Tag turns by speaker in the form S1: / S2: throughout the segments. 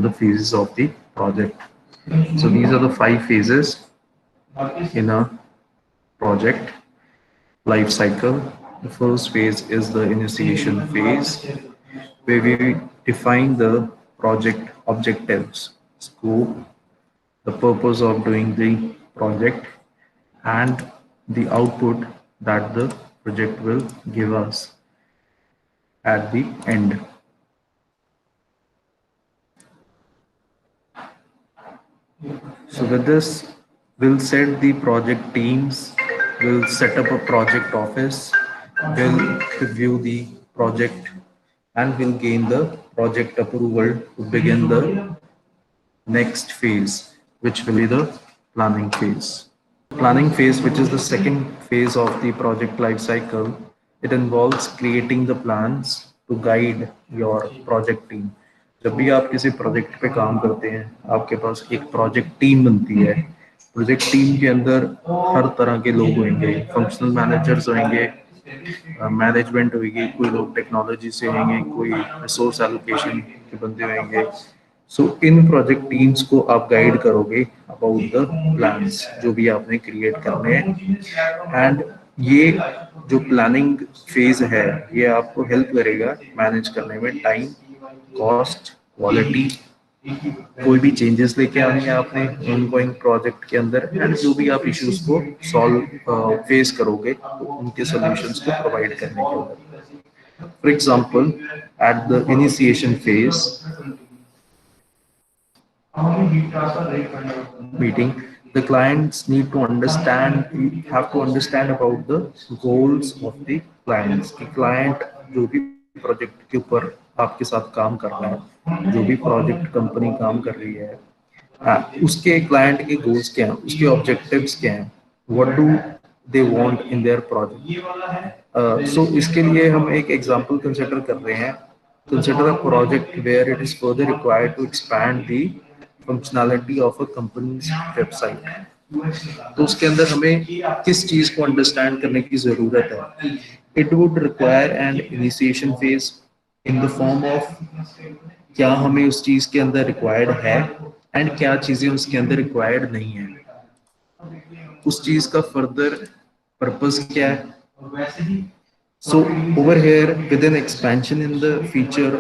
S1: the phases of the project. So these are the 5 phases in a project life cycle. The first phase is the initiation phase, where we define the project objectives, scope, the purpose of doing the project, and the output that the project will give us at the end. So with this, we'll set the project teams, we'll set up a project office, we'll review the project, and we'll gain the project approval to begin the next phase, which will be the planning phase. Planning phase, which is the second phase of the project life cycle, it involves creating the plans to guide your project team. जब भी आप किसी project पे काम करते हैं, आपके पास एक प्रोजेक्ट टीम बनती है। प्रोजेक्ट टीम के अंदर हर तरह के लोग होंगे, फंक्शनल मैनेजर्स होंगे, मैनेजमेंट होगी, कोई लोग टेक्नोलॉजी से होंगे, कोई रिसोर्स एलोकेशन के बंदे होंगे। सो इन प्रोजेक्ट टीम्स को आप गाइड करोगे अबाउट द प्लान्स जो भी आपने क्रिएट करने हैं। एंड ये जो प्लानिंग फेज है, ये आपको हेल्प करेगा मैनेज करने में टाइम, कॉस्ट, क्वालिटी, कोई भी चेंजेस लेके आने हैं आपने ऑनगोइंग प्रोजेक्ट के अंदर, एंड जो भी आप इश्यूज को सॉल्व फेस करोगे तो उनके सॉल्यूशंस को प्रोवाइड करने के अंदर। For example, at the initiation phase meeting, the clients need to understand, you have to understand about the goals of the clients कि client जो भी प्रोजेक्ट के ऊपर आपके साथ काम कर रहा है, जो भी प्रोजेक्ट कंपनी काम कर रही है, उसके क्लाइंट के गोल्स क्या हैं, उसके ऑब्जेक्टिव्स क्या हैं, what do they want in their project. So इसके लिए हम एक एग्जांपल कंसिडर कर रहे हैं। Consider a project where it is further required to expand the functionality of a company's website. तो उसके अंदर हमें किस चीज को अंडरस्टैंड करने की जरूरत है। It would require an initiation phase in the form of क्या हमें उस चीज के अंदर रिक्वायर्ड है एंड क्या चीजें उसके अंदर रिक्वायर्ड नहीं है, उस चीज का फर्दर पर्पस क्या है। So over here, with an expansion in the feature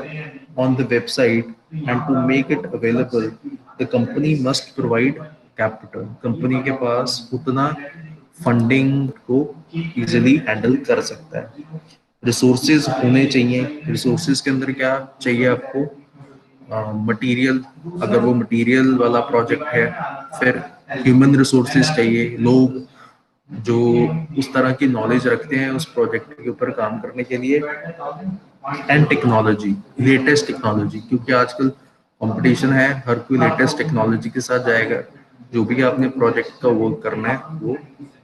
S1: on the website and to make it available, the company must provide capital. Company के पास उतना funding को easily handle कर सकता है। Resources होने चाहिए। Resources के अंदर क्या चाहिए आपको? मटेरियल, अगर वो मटेरियल वाला प्रोजेक्ट है, फिर ह्यूमन रिसोर्सेज चाहिए, लोग जो उस तरह की नॉलेज रखते हैं उस प्रोजेक्ट के ऊपर काम करने के लिए, एंड टेक्नोलॉजी, लेटेस्ट टेक्नोलॉजी, क्योंकि आजकल कंपटीशन है, हर कोई लेटेस्ट टेक्नोलॉजी के साथ जाएगा। जो भी आपने प्रोजेक्ट का वर्क करना है वो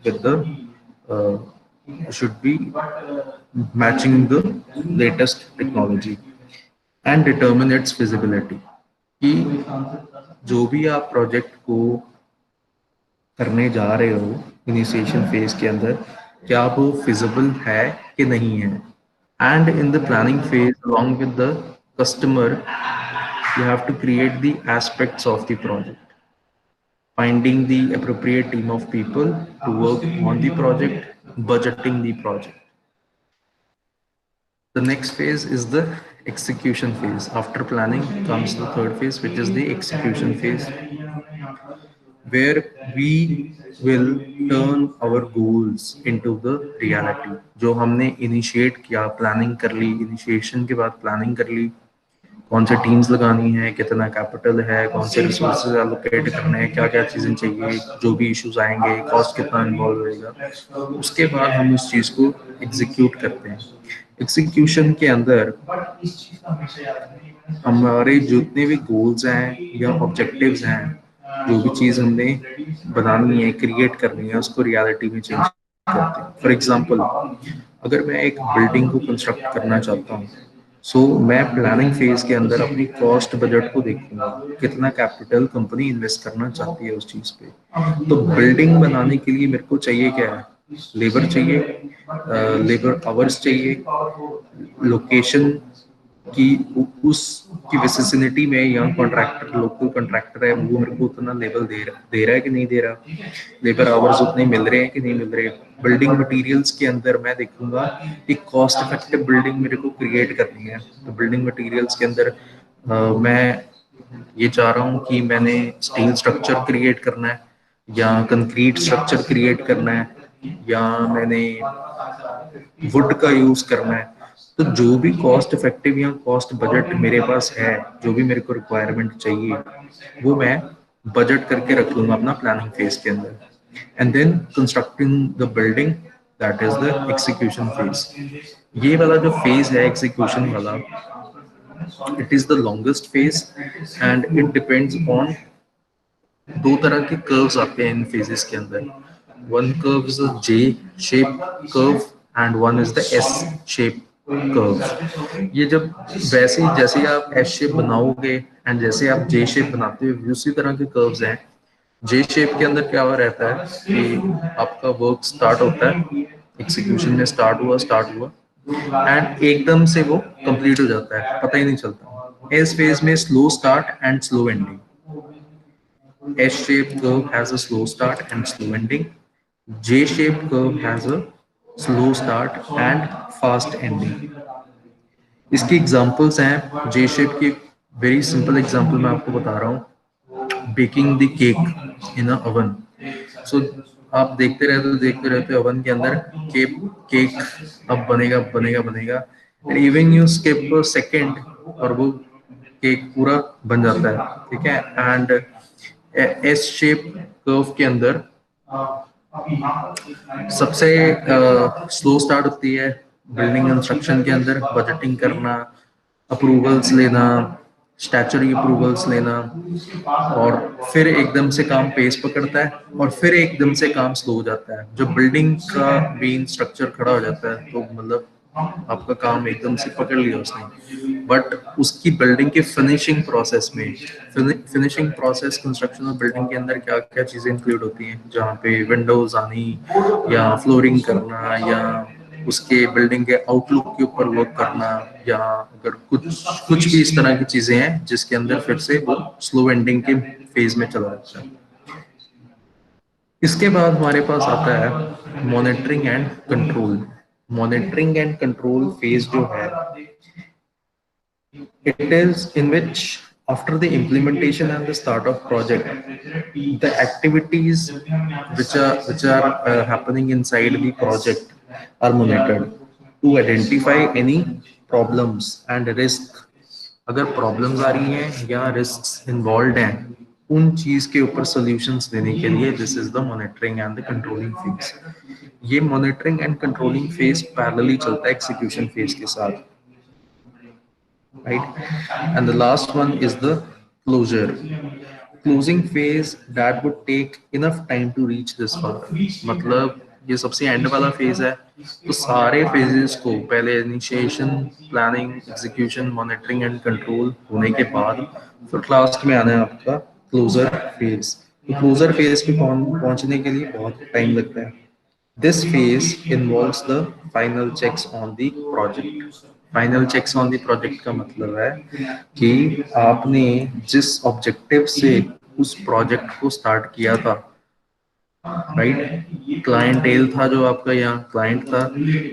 S1: with the should be matching the latest technology and determine it's feasibility, कि जो भी आप प्रोजेक्ट को करने जा रहे हो इनिशिएशन फेज के अंदर, क्या वो फिजिबल है कि नहीं है। And in the planning phase along with the customer, you have to create the aspects of the project, finding the appropriate team of people to work on the project, budgeting the project. The next phase is the execution phase. After planning comes the third phase, which is the execution phase, where we will turn our goals into the reality. जो हमने initiate किया, planning कर ली, initiation के बाद planning कर ली, कौन से teams लगानी है, कितना कैपिटल है, कौन से रिसोर्सेज एलोकेट करने हैं, क्या क्या चीज़ें चाहिए, जो भी इश्यूज आएंगे, कॉस्ट कितना इन्वॉल्व होएगा, उसके बाद हम उस चीज़ को एग्जीक्यूट करते हैं। एग्जीक्यूशन के अंदर हमारे जितने भी गोल्स हैं या ऑब्जेक्टिव्स हैं, जो भी चीज़ हमने बनानी है, क्रिएट करनी है, उसको रियलिटी में चेंज करते हैं। फॉर एग्जांपल, अगर मैं एक बिल्डिंग को कंस्ट्रक्ट करना चाहता हूँ, सो मैं प्लानिंग फेज के अंदर अपनी कॉस्ट बजट को देखूंगा, कितना कैपिटल कंपनी इन्वेस्ट करना चाहती है उस चीज़ पे। तो बिल्डिंग बनाने के लिए मेरे को चाहिए क्या है? लेबर चाहिए, लेबर आवर्स चाहिए, लोकेशन कि उसकी विसिनिटी में या कॉन्ट्रैक्टर लोकल कॉन्ट्रैक्टर है वो मेरे को उतना लेवल दे रहा है कि नहीं दे रहा, लेबर आवर्स उतने मिल रहे हैं कि नहीं मिल रहे। बिल्डिंग मटेरियल्स के अंदर मैं देखूंगा कि कॉस्ट इफेक्टिव बिल्डिंग मेरे को क्रिएट करनी है, तो बिल्डिंग मटेरियल्स के अंदर मैं ये चाह रहा हूँ कि मैंने स्टील स्ट्रक्चर क्रिएट करना है या कंक्रीट स्ट्रक्चर क्रिएट करना है या मैंने वुड का यूज करना है। तो जो भी कॉस्ट इफेक्टिव या कॉस्ट बजट मेरे पास है, जो भी मेरे को रिक्वायरमेंट चाहिए, वो मैं बजट करके रख लूंगा अपना प्लानिंग फेज के अंदर। And then constructing the building, that is the execution phase. ये वाला जो फेज है एग्जीक्यूशन वाला, it is the longest phase and it depends on दो तरह के कर्व्स आते हैं इन फेजेस के अंदर। One curve is a J shape curve and one is the S shape curve. ये जब वैसे ही जैसे ही आप एस शेप बनाओगे एंड जैसे आप जे शेप बनाते हो, उसी तरह के कर्व्स हैं। जे शेप के अंदर क्या हुआ रहता है कि आपका वर्क स्टार्ट होता है, एग्जीक्यूशन में स्टार्ट हुआ एंड एकदम से वो कंप्लीट हो जाता है, पता ही नहीं चलता। एस फेज में slow start and slow ending. S-shaped curve has a slow start and slow ending. J-shaped curve has a slow start and fast ending. इसकी एग्जांपल्स हैं जे शेप की। वेरी सिंपल एग्जांपल मैं आपको बता रहा हूँ, baking the cake in a oven. सो आप देखते रहते ओवन के अंदर केक केक अब बनेगा and even you skip second और वो केक पूरा बन जाता है, ठीक है। एंड एस शेप कर्व के अंदर सबसे स्लो स्टार्ट होती है बिल्डिंग कंस्ट्रक्शन के अंदर, बजटिंग करना, अप्रूवल्स लेना, स्टैचुरी अप्रूवल्स लेना, और फिर एकदम से काम पेस पकड़ता है और फिर एकदम से काम स्लो हो जाता है। जब बिल्डिंग का मेन स्ट्रक्चर खड़ा हो जाता है तो मतलब आपका काम एकदम से पकड़ लिया उसने। बट उसकी बिल्डिंग के फिनिशिंग प्रोसेस में, फिनिशिंग प्रोसेस कंस्ट्रक्शन और बिल्डिंग के अंदर क्या क्या चीजें इंक्लूड होती हैं, जहाँ पे विंडोज आनी या फ्लोरिंग करना या उसके बिल्डिंग के आउटलुक के ऊपर वर्क करना, या अगर कुछ कुछ भी इस तरह की चीजें हैं जिसके अंदर फिर से वो स्लो एंडिंग के फेज में चला जाता है। इसके बाद हमारे पास आता है monitoring and control. Monitoring and control phase जो है, it is in which after the implementation and the start of project, the activities which are happening inside the project are monitored to identify any problems and risk। अगर problems आ रही हैं या risk involve हैं, उन चीज के ऊपर सॉल्यूशंस देने के लिए this is the monitoring and the controlling phase. ये monitoring and controlling phase parallelly चलता है एग्जीक्यूशन फेज के साथ, right? And the last one is the closure, closing phase that would take enough time to reach this far। मतलब ये सबसे and वाला phase है, तो सारे फेजेस को पहले initiation, planning, execution, monitoring and control होने के बाद फिर लास्ट में आना है आपका क्लोजर फेज। तो क्लोजर फेज पे पहुंचने के लिए बहुत टाइम लगता है। This phase involves the final checks on the project। Final checks on the project का मतलब है कि आपने जिस ऑब्जेक्टिव से उस प्रोजेक्ट को स्टार्ट किया था, राइट, क्लाइंटेल था जो आपका यहाँ क्लाइंट था,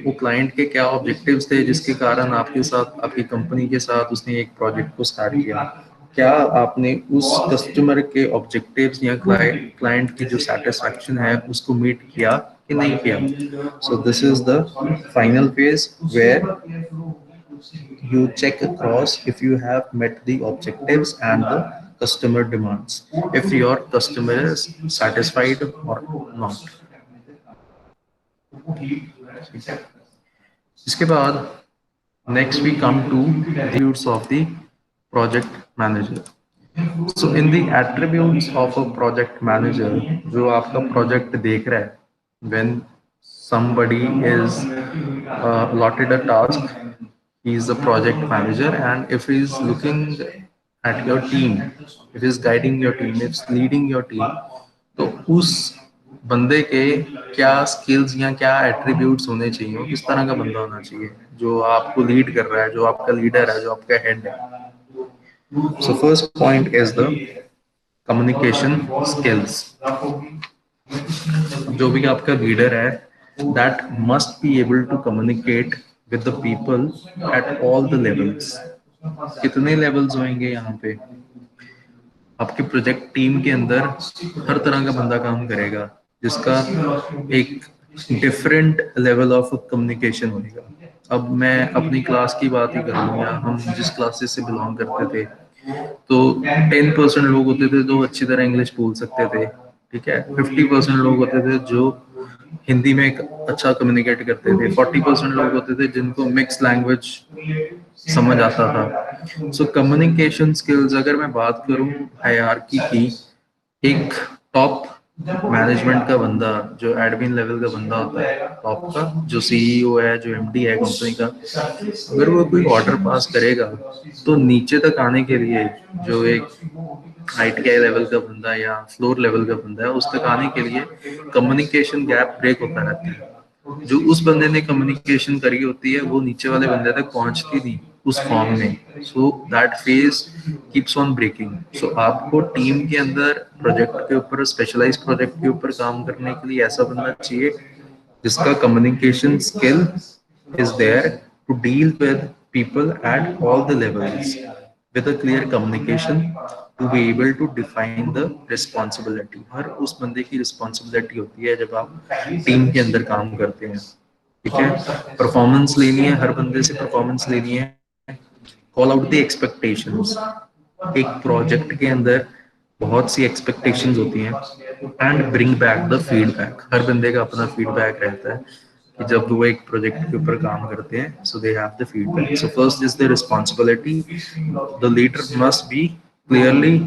S1: वो क्लाइंट के क्या ऑब्जेक्टिव्स थे जिसके कारण आपके साथ, आपकी कंपनी के साथ उसने एक प्रोजेक्ट को स्टार्ट किया। क्या आपने उस कस्टमर के ऑब्जेक्टिव्स या क्लाइंट की जो सेटिस्फैक्शन है उसको मीट किया कि नहीं किया। So this is the final phase where you check across if you have met the objectives and the customer demands, if your customer is satisfied or not। इसके बाद next we come to the attributes of the project manager। So in the attributes of a project manager, जो आपका project देख रहा है, when somebody is allotted a task, he is the project manager, and if he is looking at your team, if he is guiding your team, if he is leading your team, तो उस बंदे के क्या skills या क्या attributes होने चाहिए, वो किस तरह का बंदा होना चाहिए जो आपको लीड कर रहा है, जो आपका लीडर है, जो आपका हेड है। So first point is the communication skills. जो भी आपका लीडर है, that must be able to communicate with the people at all the levels. कितने लेवल्स होंगे यहाँ पे? आपके प्रोजेक्ट टीम के अंदर हर तरह का बंदा काम करेगा, जिसका एक डिफरेंट लेवल ऑफ कम्युनिकेशन होगा। अब मैं अपनी क्लास की बात ही करूँ, या हम जिस क्लासेस से बिलोंग करते थे, तो 10% लोग होते थे जो अच्छी तरह इंग्लिश बोल सकते थे, ठीक है। 50% लोग होते थे जो हिंदी में एक अच्छा कम्युनिकेट करते थे, 40% लोग होते थे जिनको मिक्स लैंग्वेज समझ आता था। सो कम्युनिकेशन स्किल्स, अगर मैं बात करूं हायरार्की की, एक टॉप मैनेजमेंट का बंदा, जो एडमिन लेवल का बंदा होता है टॉप का, जो सीईओ है, जो एमडी है कंपनी का, अगर वो कोई ऑर्डर पास करेगा तो नीचे तक आने के लिए जो एक आईटीआई लेवल का बंदा या फ्लोर लेवल का बंदा है, उस तक आने के लिए कम्युनिकेशन गैप ब्रेक होता रहता है। जो उस बंदे ने कम्युनिकेशन करी होती है वो नीचे वाले बंदे तक पहुंचती नहीं उस फॉर्म में। So that phase keeps on breaking. So आपको टीम के अंदर प्रोजेक्ट के ऊपर, स्पेशलाइज प्रोजेक्ट के ऊपर काम करने के लिए ऐसा बंदा चाहिए जिसका communication skill is there to deal with people at all the levels with a clear communication, to be able to define the responsibility। हर उस बंदे की रिस्पॉन्सिबिलिटी होती है जब आप टीम के अंदर काम करते हैं, ठीक है। परफॉर्मेंस लेनी है, हर बंदे से परफॉर्मेंस लेनी है। Call out the expectations. एक प्रोजेक्ट के अंदर बहुत सी एक्सपेक्टेशंस होती हैं, and bring back the feedback. हर बंदे का अपना फीडबैक रहता है कि जब वो एक प्रोजेक्ट के ऊपर काम करते हैं, so they have the feedback. So first is the responsibility, the leader must be clearly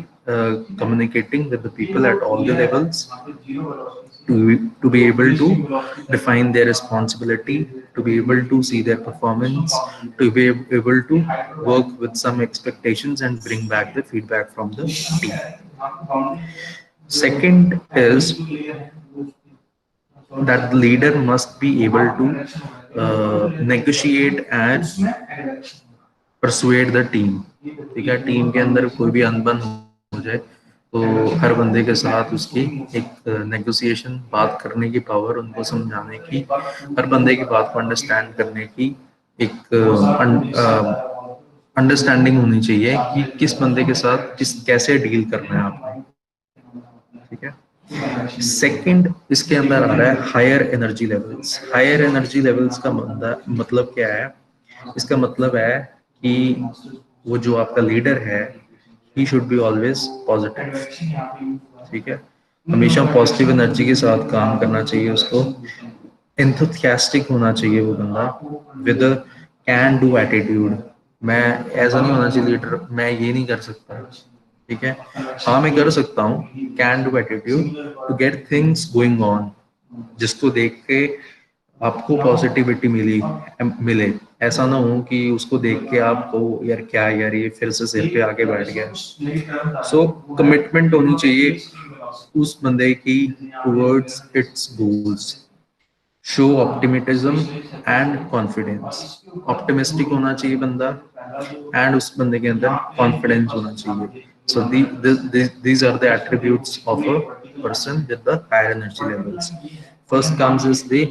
S1: communicating with the people at all the levels, to be able to define their responsibility, to be able to see their performance, to be able to work with some expectations and bring back the feedback from the team. Second is that the leader must be able to negotiate and persuade the team। ठीक है, team के अंदर कोई भी अनबन हो जाए तो हर बंदे के साथ उसकी एक नेगोशिएशन, बात करने की पावर, उनको समझाने की, हर बंदे की बात को अंडरस्टैंड करने की एक अंडरस्टैंडिंग होनी चाहिए कि किस बंदे के साथ किस कैसे डील करना है आपने, ठीक है। सेकंड इसके अंदर आ रहा है higher energy levels. Higher energy levels का मतलब क्या है? इसका मतलब है कि वो जो आपका लीडर है, he should be always positive, ठीक है। हमेशा पॉजिटिव एनर्जी के साथ काम करना चाहिए उसको। एंथुसियास्टिक होना चाहिए वो बंदा, विद कैन डू एटीट्यूड। मैं ऐसा नहीं होना चाहिए लीडर मैं ये नहीं कर सकता, ठीक है। हाँ, मैं कर सकता हूँ, can do attitude, to get things going on, जिसको देख के आपको पॉजिटिविटी मिले। ऐसा ना हो कि उसको देख के आपको यार क्या यार ये फिर से सिर पे आके बैठ गया। सो कमिटमेंट होनी चाहिए उस बंदे की towards it's goals. Show optimism and confidence. Optimistic होना चाहिए बंदा, एंड उस बंदे के अंदर कॉन्फिडेंस होना चाहिए। सो these are the attributes of a person with the higher energy levels. First comes is the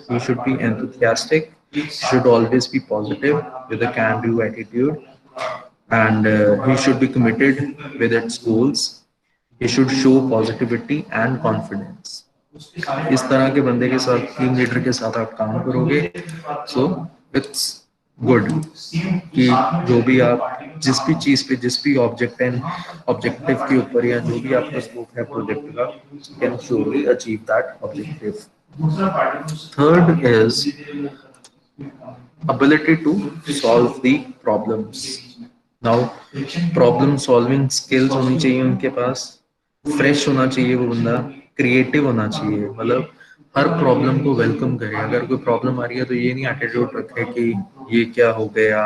S1: he should be enthusiastic, should always be positive with a can do attitude, and he should be committed with its goals. He should show positivity and confidence। इस तरह के बंदे के साथ, team leader के साथ आप काम करोगे, सो इट्स गुड कि जो भी आप जिस भी चीज पे, जिस भी ऑब्जेक्टिव के ऊपर, या जो भी आपका स्कोप है प्रोजेक्ट का, can surely achieve that objective. Third is ability to solve the problems। now problem solving skills होनी चाहिए उनके पास। फ्रेश होना चाहिए वो बंदा, क्रिएटिव होना चाहिए, मतलब हर प्रॉब्लम को वेलकम करे। अगर कोई प्रॉब्लम आ रही है तो ये नहीं एटीट्यूड रखे कि ये क्या हो गया,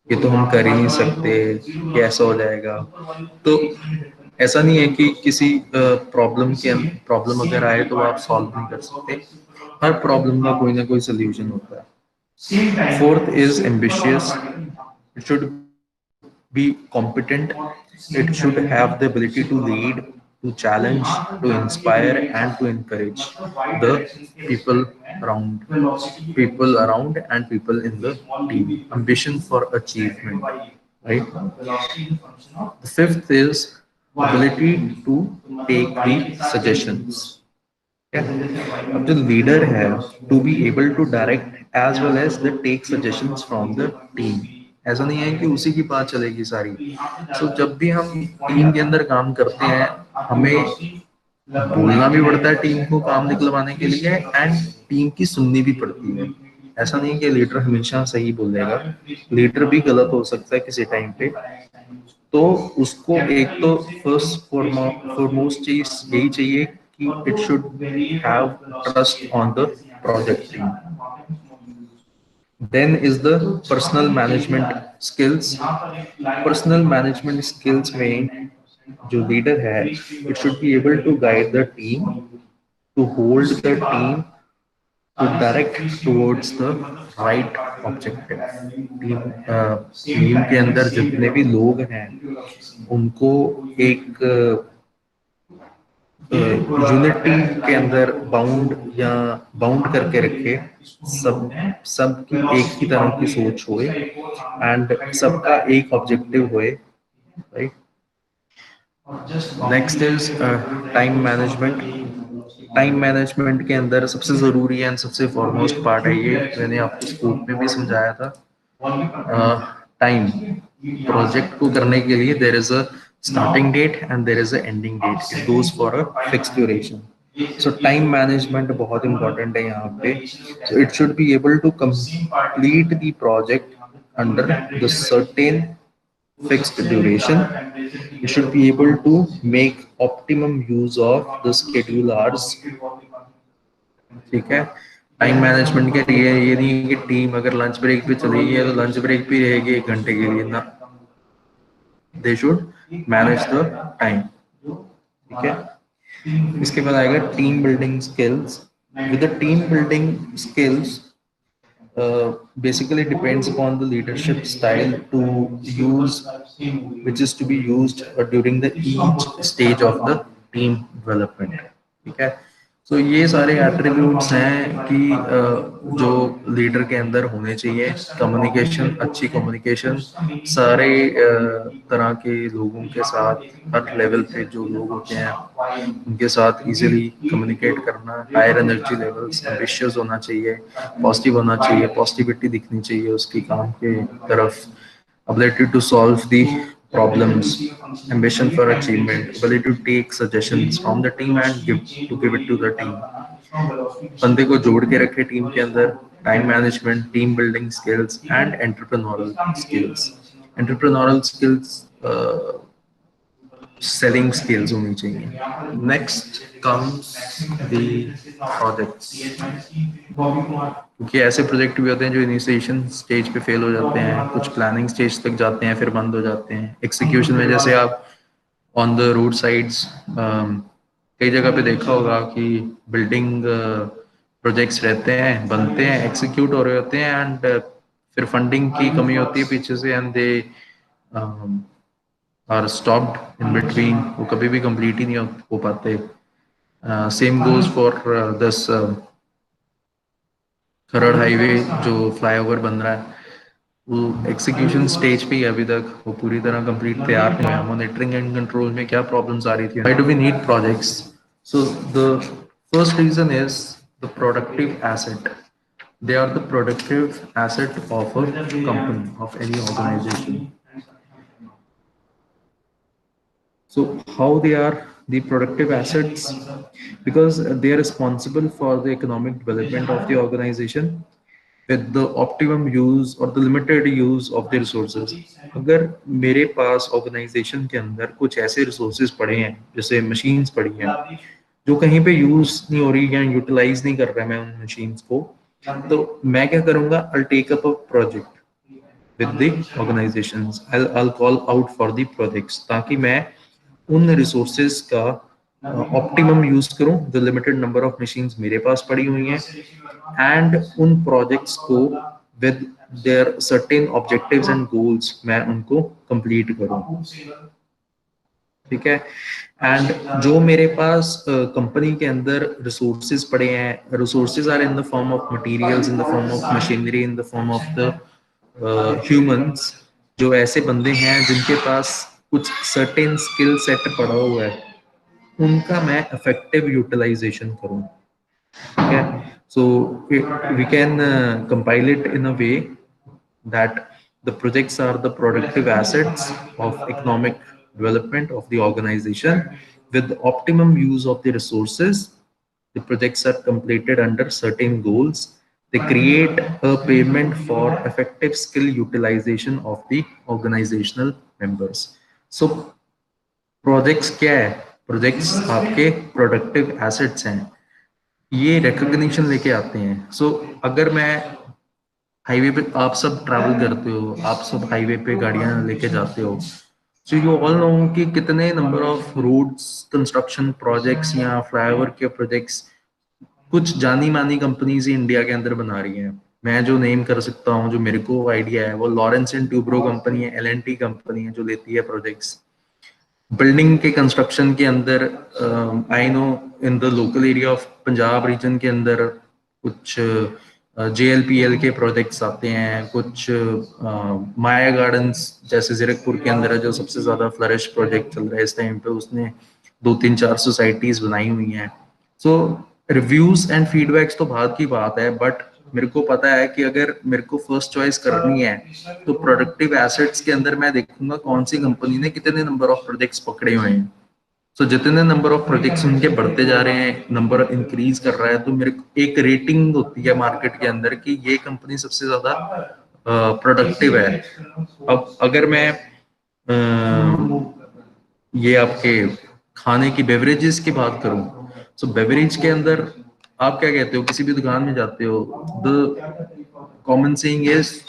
S1: ये तो हम कर ही नहीं सकते, कैसा हो जाएगा। तो ऐसा नहीं है कि किसी प्रॉब्लम अगर आए तो आप सॉल्व नहीं कर सकते, हर प्रॉब्लम का कोई ना कोई सोल्यूशन होता है। Fourth is ambitious, it should be competent, it should have the ability to lead, to challenge, to inspire and to encourage the people around and people in the team. Ambition for achievement, right? The fifth is ability to take the suggestions. Yeah. अब जो leader है, to be able to direct as well as the take suggestions from the team. ऐसा नहीं है कि उसी की बात चलेगी सारी। सो जब भी हम टीम के अंदर काम करते हैं, हमें बोलना भी पड़ता है टीम को काम निकलवाने के लिए, एंड टीम की सुननी भी पड़ती है। ऐसा नहीं है कि लीडर हमेशा सही बोलेगा, लीडर भी गलत हो सकता है किसी टाइम पे। तो उसको एक तो फर्स्ट फॉरमोस्ट चीज यही चाहिए कि it should have trust on the project team. Then is the personal management skills. Personal management skills में जो लीडर है, it should be able to guide the team, to hold the team, to direct towards the right objective। Team के अंदर जितने भी लोग हैं उनको एक यूनिटी के अंदर बाउंड करके रखे, सब सबकी एक ही तरह की सोच होए एंड सबका एक ऑब्जेक्टिव होए, right. Next is time management. Time management के अंदर सबसे जरूरी एंड सबसे फॉरमोस्ट पार्ट है ये, मैंने आपको स्कूल में भी समझाया था। टाइम प्रोजेक्ट को करने के लिए there is a starting date and there is a ending date, it goes for a fix duration. So time management बहुत इंपॉर्टेंट है यहाँ पे। सो इट शुड बी एबल टू कंप्लीट द प्रोजेक्ट अंडर द सर्टेन fixed duration. You should be able to make optimum use of the schedule hours। ठीक है। टाइम मैनेजमेंट के लिए ये नहीं है कि टीम अगर लंच ब्रेक पे चली गई है तो लंच ब्रेक भी रहेगी 1 घंटे के लिए ना, they should manage the time. ठीक है। इसके बाद आएगा team building skills. With the team building skills basically depends upon the leadership style to use, which is to be used during the each stage of the team development। ठीक है। सो ये सारे attributes हैं कि जो लीडर के अंदर होने चाहिए। कम्युनिकेशन, अच्छी कम्युनिकेशन, सारे तरह के लोगों के साथ, हर लेवल पे जो लोग होते हैं उनके साथ इजीली कम्युनिकेट करना, हायर एनर्जी लेवल्स, एम्बिशियस होना चाहिए, पॉजिटिव होना चाहिए, पॉजिटिविटी दिखनी चाहिए उसकी काम के तरफ, ability to solve the problems, ambition for achievement, ability to take suggestions from the team and give it to the team। बंदे को जोड़ के रखे टीम के अंदर। Time management, team building skills and entrepreneurial skills. Entrepreneurial skills selling skills होनी चाहिए। Next comes the projects. क्योंकि ऐसे प्रोजेक्ट भी होते हैं जो इनिशिएशन स्टेज पे फेल हो जाते हैं, कुछ प्लानिंग स्टेज तक जाते हैं फिर बंद हो जाते हैं। एग्जीक्यूशन में जैसे आप ऑन द रोड साइड्स कई जगह पे देखा होगा कि बिल्डिंग प्रोजेक्ट्स रहते हैं, बनते हैं, एग्जीक्यूट हो रहे होते हैं एंड फिर फंडिंग की कमी होती है पीछे से and they are stopped in between, वो कभी भी कंप्लीट ही नहीं हो पाते। Same goes for this Kharar highway जो फ्लाईओवर बन रहा है, वो एग्जीक्यूशन स्टेज पे ही अभी तक, वो पूरी तरह कंप्लीट तैयार नहीं हुआ। मॉनिटरिंग एंड कंट्रोल में क्या प्रॉब्लम्स आ रही थी। Why do we need projects? So the first reason is the productive asset. They are the productive asset of a company, of any organization. So how they are the productive assets? Because they are responsible for the economic development of the organization with the optimum use or the limited use of the resources। अगर मेरे पास organisation के अंदर कुछ ऐसे resources पड़े हैं, जैसे machines पड़ी हैं जो कहीं पे यूज नहीं हो रही या यूटिलाइज नहीं कर रहा मैं उन मशीन्स को, तो मैं क्या करूंगा? I'll take up a project with the organizations, I'll call out for the projects, ताकि मैं उन रिसोर्सेज का ऑप्टिमम यूज करूं, जो लिमिटेड नंबर ऑफ मशीन्स मेरे पास पड़ी हुई हैं, एंड उन प्रोजेक्ट्स को with their certain objectives and goals मैं उनको कंप्लीट करूं। ठीक है। एंड जो मेरे पास कंपनी के अंदर रिसोर्सेज पड़े हैं, resources are in the form of materials, in the form of machinery, in the form of the humans, जो ऐसे बंदे हैं जिनके पास कुछ सर्टेन स्किल सेट पड़ा हुआ है, उनका मैं इफेक्टिव यूटिलाइजेशन करूं। ठीक है। So we can compile it in a way that the projects are the productive assets of economic development of the organization. With the optimum use of the resources, the projects are completed under certain goals. They create a payment for effective skill utilization of the organizational members. So projects क्या है? Projects आपके productive assets हैं, ये recognition लेके आते हैं। So अगर मैं हाईवे पे, आप सब ट्रैवल करते हो, आप सब हाईवे पे गाड़ियां लेके जाते हो, सो यू ऑल नो कि कितने number of roads construction projects या फ्लाईओवर के प्रोजेक्ट्स कुछ जानी मानी कंपनीज ही इंडिया के अंदर बना रही हैं। मैं जो नेम कर सकता हूँ, जो मेरे को आइडिया है, वो लॉरेंस एंड ट्यूब्रो कंपनी है, L&T कंपनी है, जो लेती है प्रोजेक्ट्स बिल्डिंग के कंस्ट्रक्शन के अंदर। I know in the local area of Punjab region के अंदर कुछ JLPL के प्रोजेक्ट्स आते हैं, कुछ माया गार्डन्स जैसे जीरकपुर के अंदर है, जो सबसे ज्यादा फ्लरिश प्रोजेक्ट चल रहा है इस टाइम पे, उसने 2-3-4 सोसाइटीज बनाई हुई हैं। सो रिव्यूज एंड फीडबैक्स तो बाद की बात है, बट मेरे को पता है कि अगर मेरे को फर्स्ट चॉइस करनी है तो प्रोडक्टिव एसेट्स के अंदर मैं देखूंगा कौन सी कंपनी ने कितने नंबर ऑफ प्रोजेक्ट्स पकड़े हुए हैं। सो जितने नंबर ऑफ प्रोजेक्ट्स उनके बढ़ते जा रहे हैं, नंबर इंक्रीज कर रहा है, तो मेरे को एक रेटिंग होती है मार्केट के अंदर कि ये कंपनी सबसे ज्यादा प्रोडक्टिव है। अब अगर मैं ये आपके खाने की बेवरेजेस की बात करूं, सो बेवरेज के अंदर आप क्या कहते हो? किसी भी दुकान में जाते हो, द कॉमन सेइंग इज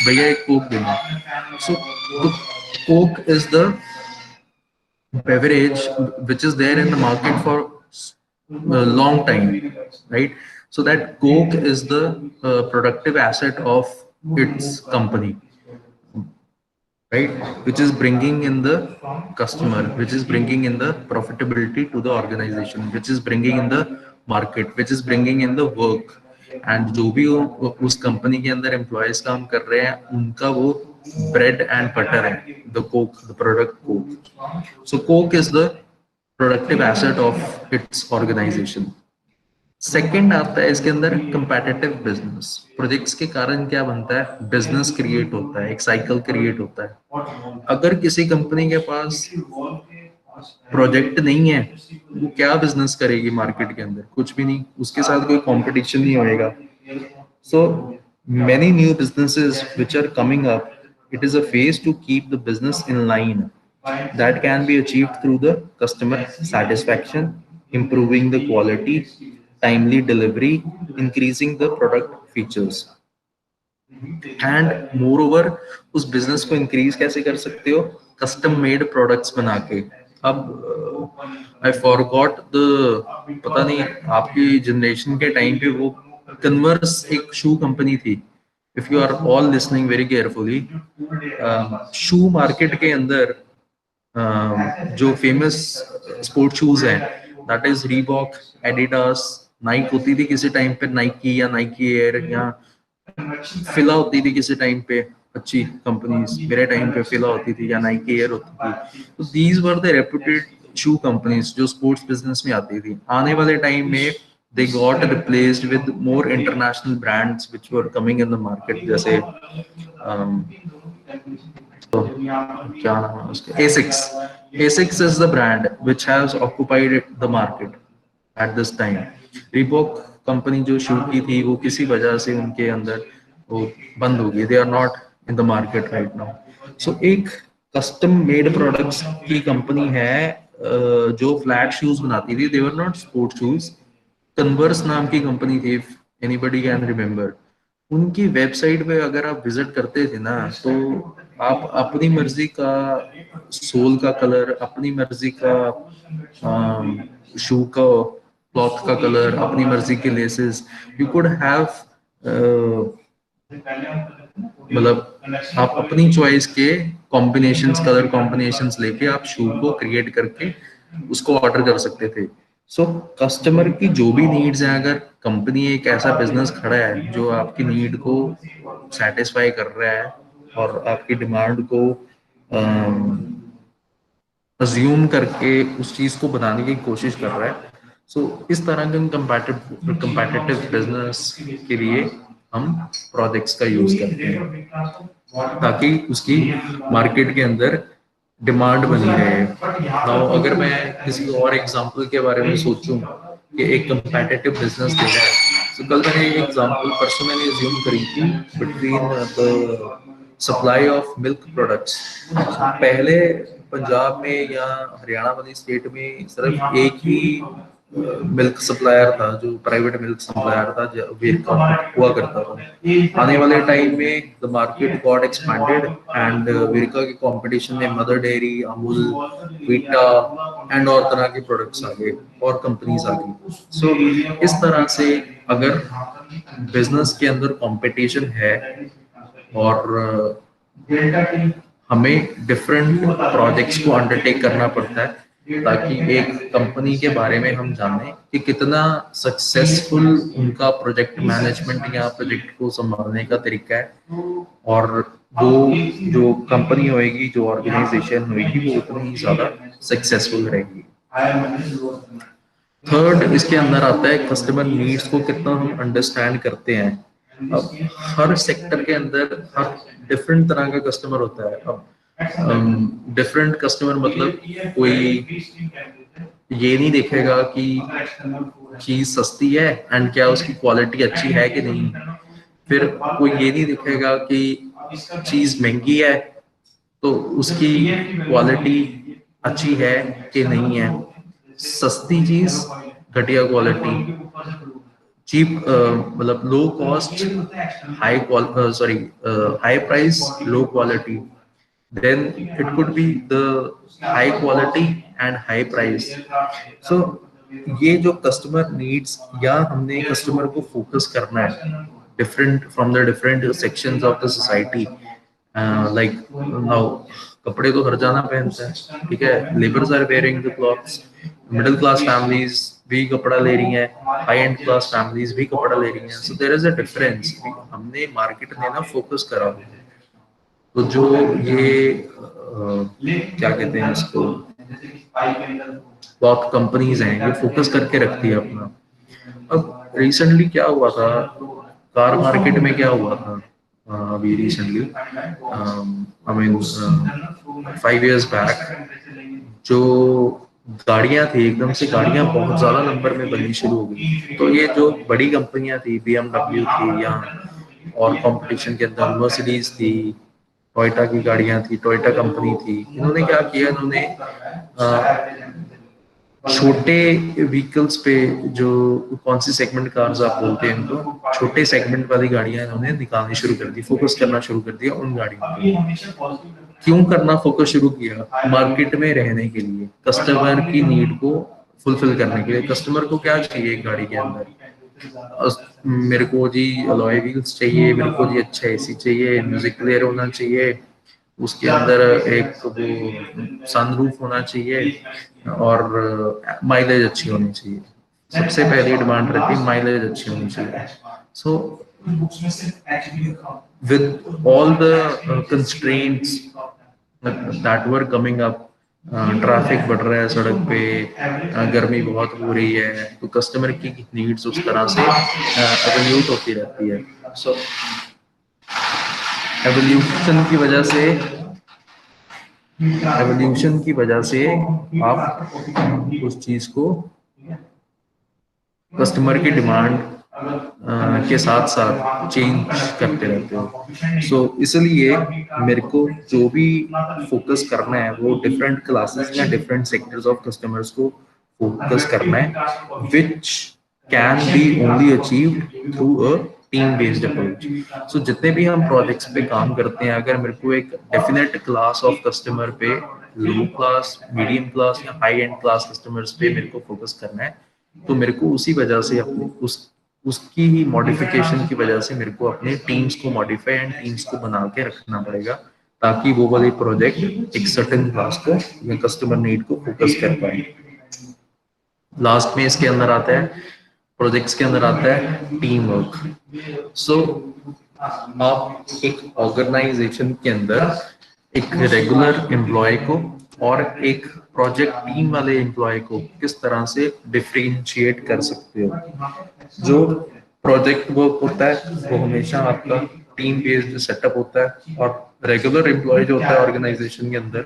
S1: भैया एक कोक देना। So Coke is the beverage which is there in the market for a long time, right? So that Coke is the productive asset of its company, right? Which is bringing in the customer, which is bringing in the profitability to the organization, which is bringing in the market, which is bringing in the work. And जो भी उस company के अंदर employees काम कर रहे हैं, उनका वो ब्रेड एंड बटर है, the Coke, the product Coke. So Coke is the productive asset of its organization. Second आता है इसके अंदर कंपेटिटिव बिजनेस। प्रोजेक्ट्स के कारण क्या बनता है? बिजनेस क्रिएट होता है, एक साइकिल क्रिएट होता है। अगर किसी कंपनी के पास प्रोजेक्ट नहीं है, वो क्या बिजनेस करेगी मार्केट के अंदर? कुछ भी नहीं, उसके साथ कोई कंपटीशन नहीं होएगा। सो many new businesses which are coming up, it is a phase to keep the business in line. That can be achieved through the customer satisfaction, improving the quality, timely delivery, increasing the product features. And more over उस business को increase कैसे कर सकते हो? Custom made products बना के। अब I forgot the, पता नहीं आपकी जनरेशन के टाइम पे वो कन्वर्स एक शू कंपनी थी। If you are all listening very carefully, shoe market के अंदर जो फेमस स्पोर्ट शूज हैं, that is Reebok, Adidas, Nike होती थी किसी टाइम पे, नाइकी या नाइकी एयर, या फिला होती थी किसी टाइम पे। अच्छी कंपनीज मेरे टाइम पे फिला होती थी या नाइकी एयर होती थी। तो these were the reputed shoe companies जो स्पोर्ट्स बिजनेस में आती थी। आने वाले टाइम में they got replaced with more international brands which were coming in the market, जैसे क्या नाम है उसके, Asics. Asics is the brand which has occupied the market at this time. Reebok company जो शू की थी, वो किसी वजह से उनके अंदर वो बंद हो गई। They are not in the market right now. So एक कस्टम मेड प्रोडक्ट्स की कंपनी है जो फ्लैट शूज बनाती थी। They were not sport shoes. Converse नाम की कंपनी थी, एनीबडी कैन रिमेम्बर। उनकी वेबसाइट पे अगर आप विजिट करते थे ना, तो आप अपनी मर्जी का सोल का कलर, अपनी मर्जी का शू का क्लॉथ का कलर, अपनी मर्जी के लेसेस, यू कुड हैव, मतलब आप अपनी चॉइस के कॉम्बिनेशंस, कलर कॉम्बिनेशंस लेके आप शू को क्रिएट करके उसको ऑर्डर कर सकते थे। सो कस्टमर की जो भी नीड्स हैं, अगर कंपनी एक ऐसा बिजनेस खड़ा है जो आपकी नीड को सेटिस्फाई कर रहा है और आपकी डिमांड को अज्यूम करके उस चीज को बनाने की कोशिश कर रहा है, सो इस तरह के कंपैटिटिव बिजनेस के लिए हम प्रोजेक्ट्स का यूज करते हैं ताकि उसकी मार्केट के अंदर डिमांड बनी रहे। नाउ अगर मैं किसी और एग्जांपल के बारे में सोचूं कि एक कंपैटिटिव बिजनेस दे रहा है, तो कल मैंने एक एग्जांपल परसों मैंने अज्यूम करी थी between the supply of milk products. पहले पंजाब में या हरियाणा वाली स्टेट में सिर्फ एक ही मिल्क सप्लायर था, जो प्राइवेट मिल्क सप्लायर था, जो वेरका हुआ करता था। आने वाले टाइम में the market got expanded and Verka के कंपटीशन में mother dairy, Amul, Vita and और तरह के प्रोडक्ट्स आ गए और कंपनीज आ गई। सो इस तरह से अगर बिजनेस के अंदर कंपटीशन है और हमें डिफरेंट प्रोजेक्ट्स को अंडरटेक करना पड़ता है ताकि एक कंपनी के बारे में हम जानें कि कितना सक्सेसफुल उनका प्रोजेक्ट मैनेजमेंट या प्रोजेक्ट को संभालने का तरीका है, और वो जो कंपनी होएगी, जो ऑर्गेनाइजेशन होएगी, वो उतनी ही ज्यादा सक्सेसफुल रहेगी। थर्ड इसके अंदर आता है कस्टमर नीड्स को कितना हम अंडरस्टैंड करते हैं। अब हर सेक्टर के अंदर हर डिफरेंट तरह का कस्टमर होता है। अब डिफरेंट कस्टमर मतलब कोई ये नहीं देखेगा कि चीज सस्ती है एंड क्या उसकी क्वालिटी अच्छी है कि नहीं। फिर कोई ये नहीं दिखेगा कि चीज महंगी है तो उसकी क्वालिटी अच्छी है कि नहीं है। सस्ती चीज, घटिया क्वालिटी, चीप मतलब low cost, high sorry high price, low quality, then it could be the high quality and high price. So ये जो कस्टमर नीड्स या हमने कस्टमर को फोकस करना है different from the different sections of the society. Like now कपड़े तो हर जाना पहनता है, ठीक है, labours are wearing the clothes, middle class families भी कपड़ा ले रही हैं, हाई एंड क्लास फैमिलीज भी कपड़ा ले रही हैं। So there is a difference. हमने मार्केट में ना फोकस करा हुआ है। तो जो ये क्या कहते हैं इसको, बहुत कंपनीज हैं ये फोकस करके रखती है अपना। अब रिसेंटली क्या हुआ था, कार मार्केट में क्या हुआ था, अभी recently I mean 5 years back, जो गाड़ियां थी एकदम से गाड़ियां बहुत ज्यादा नंबर में बननी शुरू हो गई। तो ये जो बड़ी कंपनियां थी, BMW थी या और कंपटीशन के अंदर मर्सिडीज थी, टोयोटा की गाड़ियां थी, टोयोटा कंपनी थी, इन्होंने क्या किया, इन्होंने छोटे व्हीकल्स पे, जो कौन सी सेगमेंट कार्स आप बोलते हैं इनको, छोटे सेगमेंट वाली गाड़ियां इन्होंने निकालनी शुरू कर दी, फोकस करना शुरू कर दिया उन गाड़ियों पे। क्यों करना फोकस शुरू किया? मार्केट में रहने के लिए, कस्टमर की नीड को फुलफिल करने के लिए। कस्टमर को क्या चाहिए एक गाड़ी के अंदर? मेरे को जी अलॉय व्हील्स चाहिए, मेरे को जी अच्छा एसी चाहिए, म्यूजिक प्लेयर होना चाहिए, उसके अंदर एक वो सनरूफ होना चाहिए और माइलेज अच्छी होनी चाहिए। सबसे पहली डिमांड रहती है माइलेज अच्छी होनी चाहिए। So with all the constraints that were coming up, traffic बढ़ रहा है सड़क पे, गर्मी बहुत हो रही है, तो कस्टमर की नीड्स उस तरह से एवोल्यूट होती रहती है। सो एवोल्यूशन की वजह से आप उस चीज को कस्टमर की डिमांड के साथ साथ चेंज करते रहते हो। सो इसलिए मेरे को जो भी फोकस करना है वो डिफरेंट क्लासेस या डिफरेंट सेक्टर्स ऑफ कस्टमर्स को फोकस करना है, which can be only achieved through a team based approach. So जितने भी हम प्रोजेक्ट्स पे काम करते हैं, अगर मेरे को एक डेफिनेट क्लास ऑफ कस्टमर पे, लो क्लास, मीडियम क्लास या हाई एंड क्लास कस्टमर्स पे मेरे को फोकस करना है, तो मेरे को उसी वजह से अपने उसकी ही मॉडिफिकेशन की वजह से मेरे को अपने टीम्स को मॉडिफाई एंड टीम्स को बना के रखना पड़ेगा, ताकि वो वाले प्रोजेक्ट एक सर्टेन क्लास को या कस्टमर नीड को फोकस कर पाए। लास्ट में इसके अंदर आता है, प्रोजेक्ट्स के अंदर आता है टीम वर्क। सो आप एक ऑर्गेनाइजेशन के अंदर एक रेगुलर एम्प्लॉय को और एक प्रोजेक्ट टीम वाले एम्प्लॉय को किस तरह से डिफरेंशिएट कर सकते हो। जो प्रोजेक्ट वर्क होता है वो हमेशा आपका टीम बेस्ड सेटअप होता है, और रेगुलर एम्प्लॉय जो होता है ऑर्गेनाइजेशन के अंदर,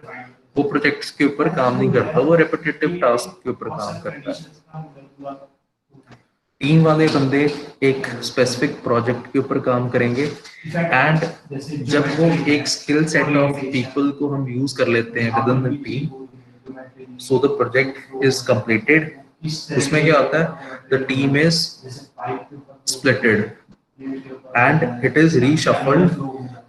S1: वो प्रोजेक्ट्स के ऊपर काम नहीं करता, वो रेपिटेटिव टास्क के ऊपर काम करता है। टीम वाले बंदे एक स्पेसिफिक प्रोजेक्ट के ऊपर काम करेंगे, एंड जब वो एक स्किल सेट ऑफ पीपल को हम यूज कर लेते हैं within the team, so the project is completed. उसमें क्या होता है, the team is splitted and it is reshuffled,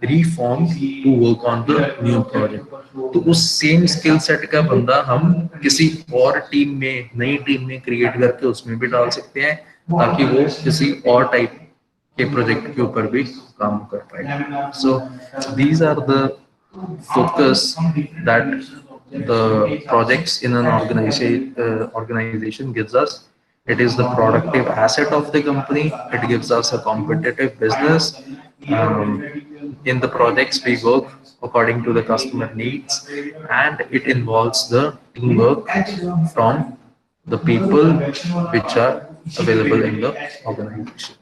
S1: reformed to work on the new project। तो उस सेम स्किल सेट का बंदा हम किसी और टीम में, नई टीम में क्रिएट करके उसमें भी डाल सकते हैं, ताकि वो किसी और टाइप के प्रोजेक्ट के ऊपर भी काम कर पाए। So these are the focus that the projects in an organization gives us. It is the productive asset of the company. It gives us a competitive business. In the projects we work according to the customer needs, and it involves the teamwork from the people which are available in the organization.